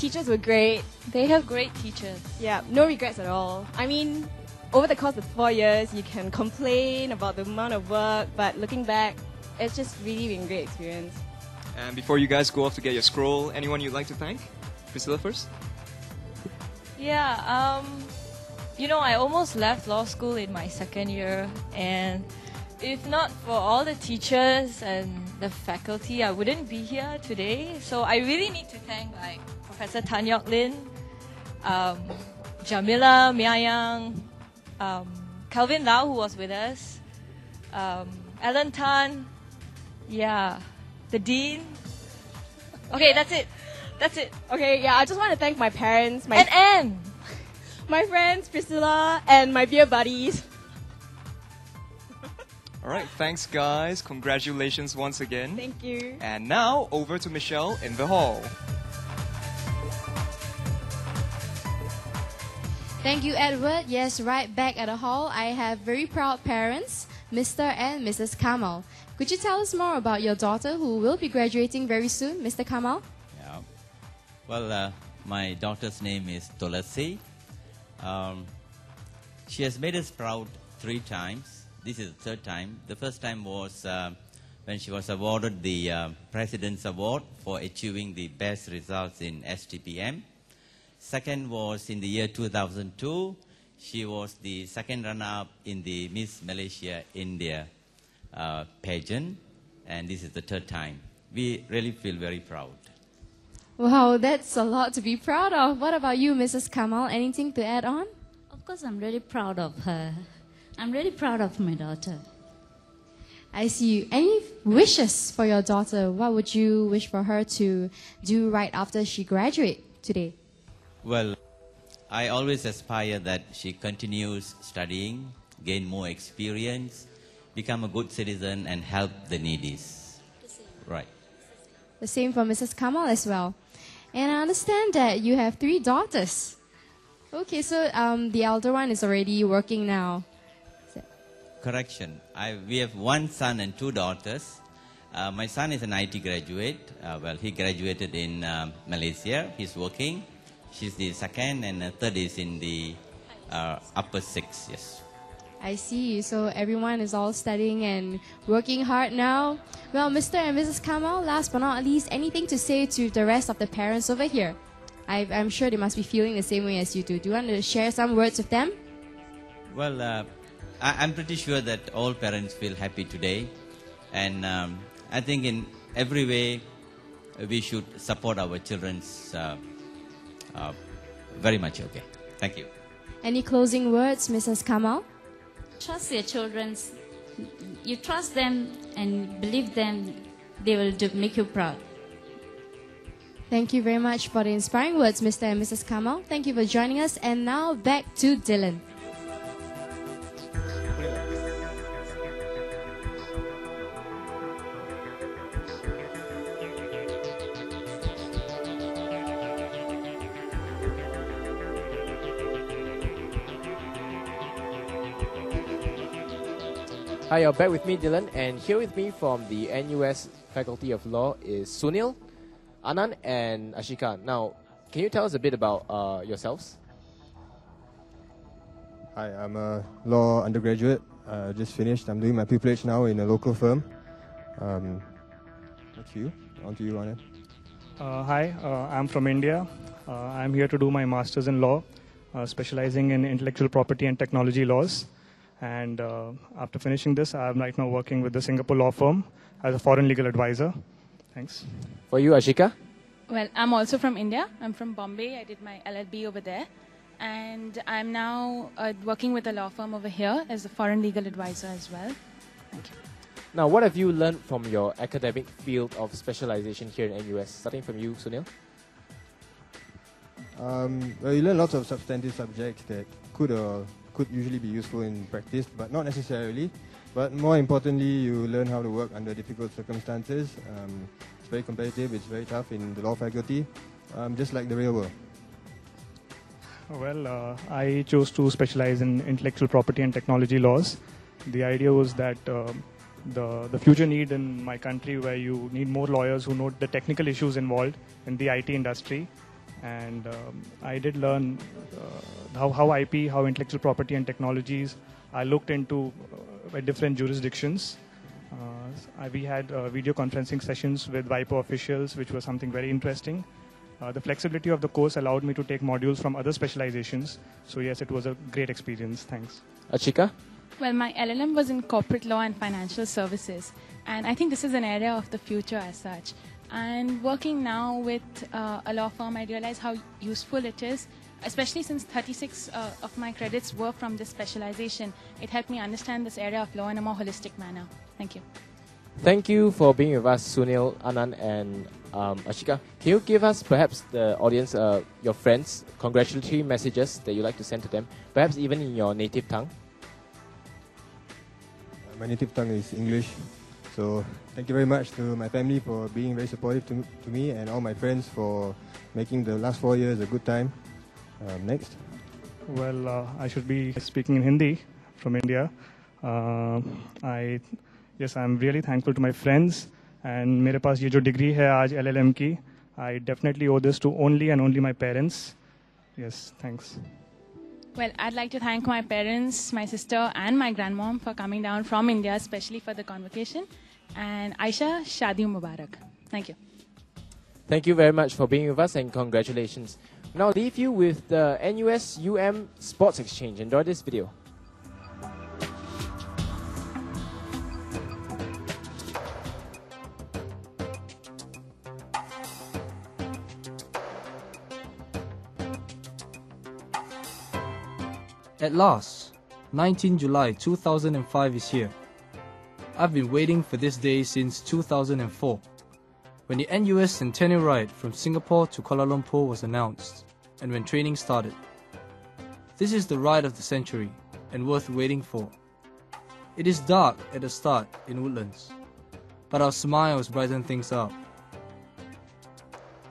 Teachers were great. They have great teachers. Yeah, no regrets at all. I mean, over the course of 4 years, you can complain about the amount of work, but looking back, it's just really been a great experience. And before you guys go off to get your scroll, anyone you'd like to thank? Priscilla first? Yeah, you know, I almost left law school in my second year, and if not for all the teachers and the faculty, I wouldn't be here today. So I really need to thank like Professor Tan Yok Lin, Jamila, Miayang, Calvin Lau, who was with us, Alan Tan, yeah, the Dean. Okay, that's it. That's it. Okay, yeah, I just want to thank my parents, And Anne. my friends, Priscilla, and my beer buddies. All right, thanks guys. Congratulations once again. Thank you. And now, over to Michelle in the hall. Thank you, Edward. Yes, right back at the hall, I have very proud parents, Mr. and Mrs. Kamal. Could you tell us more about your daughter who will be graduating very soon, Mr. Kamal? Yeah. Well, my daughter's name is Tulasi. She has made us proud 3 times. This is the 3rd time. The first time was when she was awarded the President's Award for achieving the best results in STPM. Second was in the year 2002. She was the 2nd runner-up in the Miss Malaysia India pageant. And this is the 3rd time. We really feel very proud. Wow, that's a lot to be proud of. What about you, Mrs. Kamal? Anything to add on? Of course, I'm really proud of her. I'm really proud of my daughter. I see. Any wishes for your daughter? What would you wish for her to do right after she graduates today? Well, I always aspire that she continues studying, gain more experience, become a good citizen, and help the needies. Right. The same for Mrs. Kamal as well. And I understand that you have 3 daughters. Okay, so the elder one is already working now. Correction. We have 1 son and 2 daughters. My son is an IT graduate. Well, he graduated in Malaysia. He's working. She's the 2nd, and the 3rd is in the upper 6. Yes. I see. So everyone is all studying and working hard now. Well, Mr. and Mrs. Kamal, last but not least, anything to say to the rest of the parents over here? I'm sure they must be feeling the same way as you do. Do you want to share some words with them? Well, I'm pretty sure that all parents feel happy today. And I think in every way, we should support our children's very much okay. Thank you. Any closing words, Mrs. Kamal? Trust your children. You trust them and believe them. They will make you proud. Thank you very much for the inspiring words, Mr. and Mrs. Kamal. Thank you for joining us. And now back to Dylan. Hi, you're back with me, Dylan, and here with me from the NUS Faculty of Law is Sunil, Anand, and Ashika. Now, can you tell us a bit about yourselves? Hi, I'm a law undergraduate. Just finished. I'm doing my pupillage now in a local firm. That's you. On to you, Anand. Hi, I'm from India. I'm here to do my master's in law, specializing in intellectual property and technology laws. And after finishing this, I'm right now working with the Singapore law firm as a foreign legal advisor. Thanks. For you, Ashika? Well, I'm also from India. I'm from Bombay. I did my LLB over there. And I'm now working with a law firm over here as a foreign legal advisor as well. Thank you. Now, what have you learned from your academic field of specialization here in NUS? Starting from you, Sunil. Well, you learn lots of substantive subjects that could usually be useful in practice, but not necessarily. But more importantly, you learn how to work under difficult circumstances. It's very competitive, it's very tough in the law faculty, just like the real world. Well, I chose to specialize in intellectual property and technology laws. The idea was that the future need in my country, where you need more lawyers who know the technical issues involved in the IT industry, And I did learn how IP, how intellectual property and technologies are looked into by different jurisdictions. We had video conferencing sessions with WIPO officials, which was something very interesting. The flexibility of the course allowed me to take modules from other specializations. So yes, it was a great experience. Thanks. Ashika? Well, my LLM was in corporate law and financial services. And I think this is an area of the future as such. And working now with a law firm, I realize how useful it is, especially since 36 of my credits were from this specialization. It helped me understand this area of law in a more holistic manner. Thank you. Thank you for being with us, Sunil, Anand, and Ashika. Can you give us, perhaps the audience, your friends, congratulatory messages that you'd like to send to them, perhaps even in your native tongue? My native tongue is English. So thank you very much to my family for being very supportive to me, and all my friends for making the last 4 years a good time. Next. Well, I should be speaking in Hindi from India. Yes, I'm really thankful to my friends, and मेरे पास ये जो degree है आज LLM की, I definitely owe this to only and only my parents. Yes, thanks. Well, I'd like to thank my parents, my sister, and my grandmom for coming down from India, especially for the convocation. And Aisha, Shadi Mubarak. Thank you. Thank you very much for being with us, and congratulations. Now I'll leave you with the NUS UM Sports Exchange. Enjoy this video. At last, 19 July 2005 is here. I've been waiting for this day since 2004, when the NUS Centennial Ride from Singapore to Kuala Lumpur was announced, and when training started. This is the ride of the century, and worth waiting for. It is dark at the start in Woodlands, but our smiles brighten things up.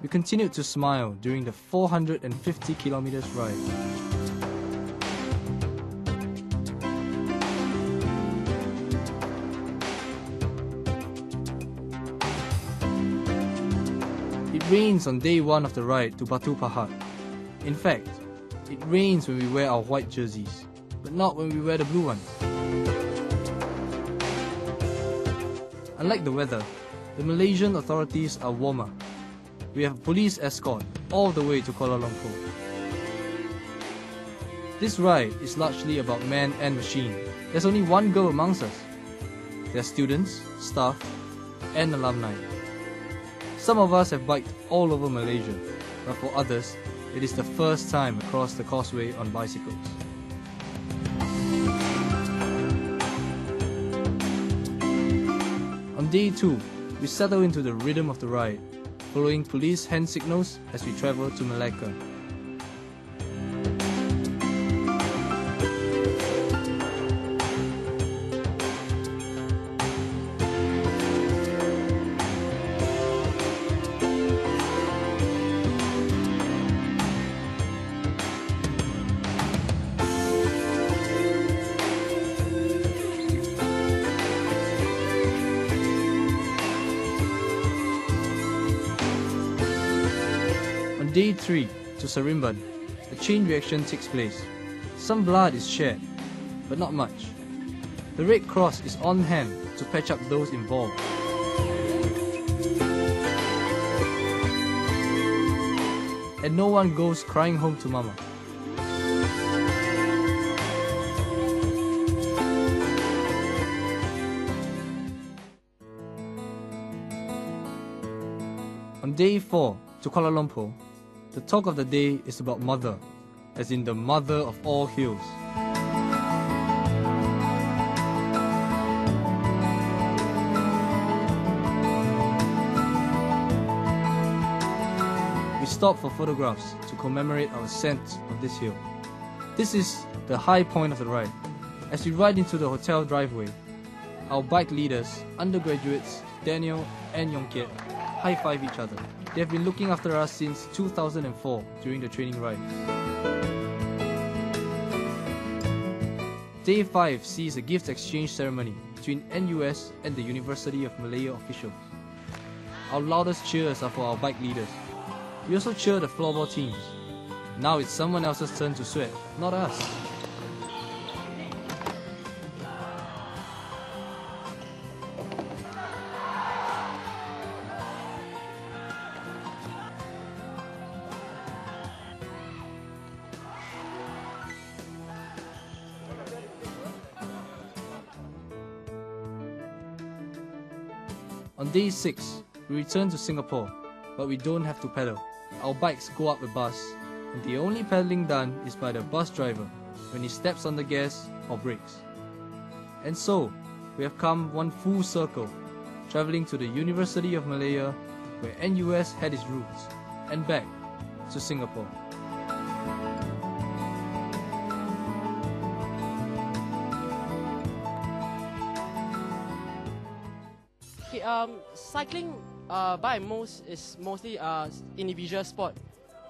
We continued to smile during the 450 kilometers ride. It rains on day one of the ride to Batu Pahat. In fact, it rains when we wear our white jerseys, but not when we wear the blue ones. Unlike the weather, the Malaysian authorities are warmer. We have police escort all the way to Kuala Lumpur. This ride is largely about man and machine. There's only one girl amongst us. There are students, staff, and alumni. Some of us have biked all over Malaysia, but for others, it is the first time across the causeway on bicycles. On day 2, we settle into the rhythm of the ride, following police hand signals as we travel to Malacca. On day 3, to Seremban, a chain reaction takes place. Some blood is shed, but not much. The Red Cross is on hand to patch up those involved. And no one goes crying home to mama. On day 4, to Kuala Lumpur, the talk of the day is about mother, as in the mother of all hills. We stop for photographs to commemorate our ascent of this hill. This is the high point of the ride. As we ride into the hotel driveway, our bike leaders, undergraduates Daniel and Yongkiet, high-five each other. They have been looking after us since 2004 during the training ride. Day 5 sees a gift exchange ceremony between NUS and the University of Malaya officials. Our loudest cheers are for our bike leaders. We also cheer the floorball teams. Now it's someone else's turn to sweat, not us. On day 6, we return to Singapore, but we don't have to pedal. Our bikes go up the bus, and the only pedaling done is by the bus driver when he steps on the gas or brakes. And so, we have come one full circle, travelling to the University of Malaya, where NUS had its roots, and back to Singapore. Okay, cycling by most is mostly individual sport.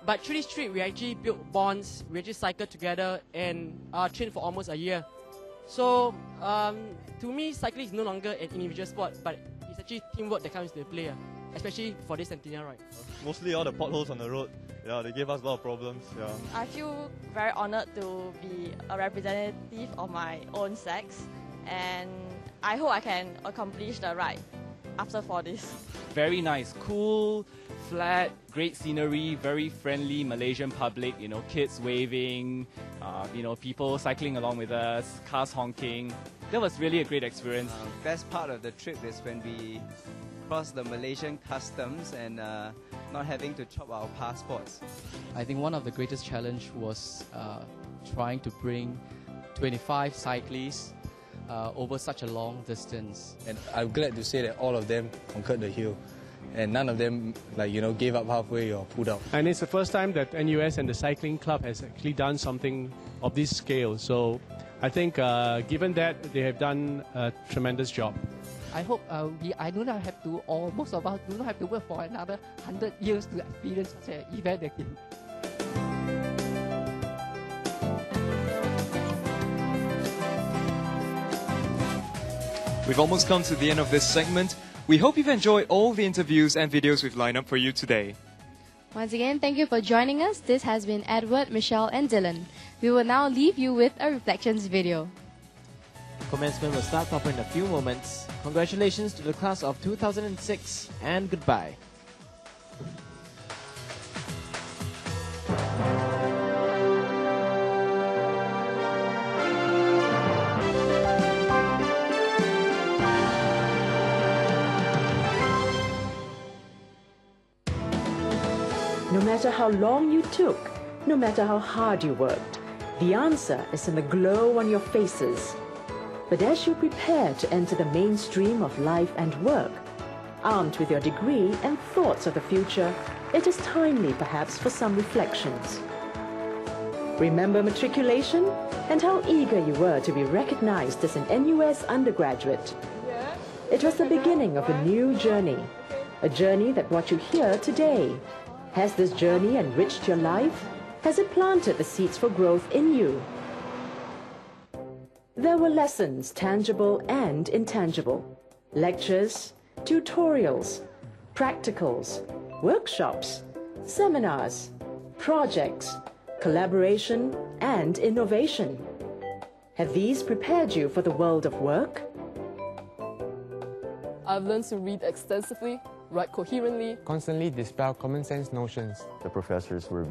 But through this trip, we actually built bonds, we actually cycled together and trained for almost a year. So to me, cycling is no longer an individual sport, but it's actually teamwork that comes into play, especially for this centennial ride. Mostly all the potholes on the road, yeah, they gave us a lot of problems. Yeah. I feel very honored to be a representative of my own sex, and I hope I can accomplish the ride after for this. Very nice, cool, flat, great scenery, very friendly Malaysian public, you know, kids waving, you know, people cycling along with us, cars honking. That was really a great experience. Best part of the trip is when we crossed the Malaysian customs and not having to chop our passports. I think one of the greatest challenge was trying to bring 25 cyclists over such a long distance. And I'm glad to say that all of them conquered the hill, and none of them, gave up halfway or pulled out. And it's the first time that NUS and the cycling club has actually done something of this scale. So I think given that, they have done a tremendous job. I hope I do not have to, or most of us do not have to work for another 100 years to experience such an event again. We've almost come to the end of this segment. We hope you've enjoyed all the interviews and videos we've lined up for you today. Once again, thank you for joining us. This has been Edward, Michelle, and Dylan. We will now leave you with a reflections video. Commencement will start proper in a few moments. Congratulations to the class of 2006 and goodbye. No matter how long you took, no matter how hard you worked, the answer is in the glow on your faces. But as you prepare to enter the mainstream of life and work, armed with your degree and thoughts of the future, it is timely perhaps for some reflections. Remember matriculation and how eager you were to be recognized as an NUS undergraduate. It was the beginning of a new journey, a journey that brought you here today. Has this journey enriched your life? Has it planted the seeds for growth in you? There were lessons, tangible and intangible, lectures, tutorials, practicals, workshops, seminars, projects, collaboration and innovation. Have these prepared you for the world of work? I've learned to read extensively, write coherently, constantly dispel common sense notions. The professors were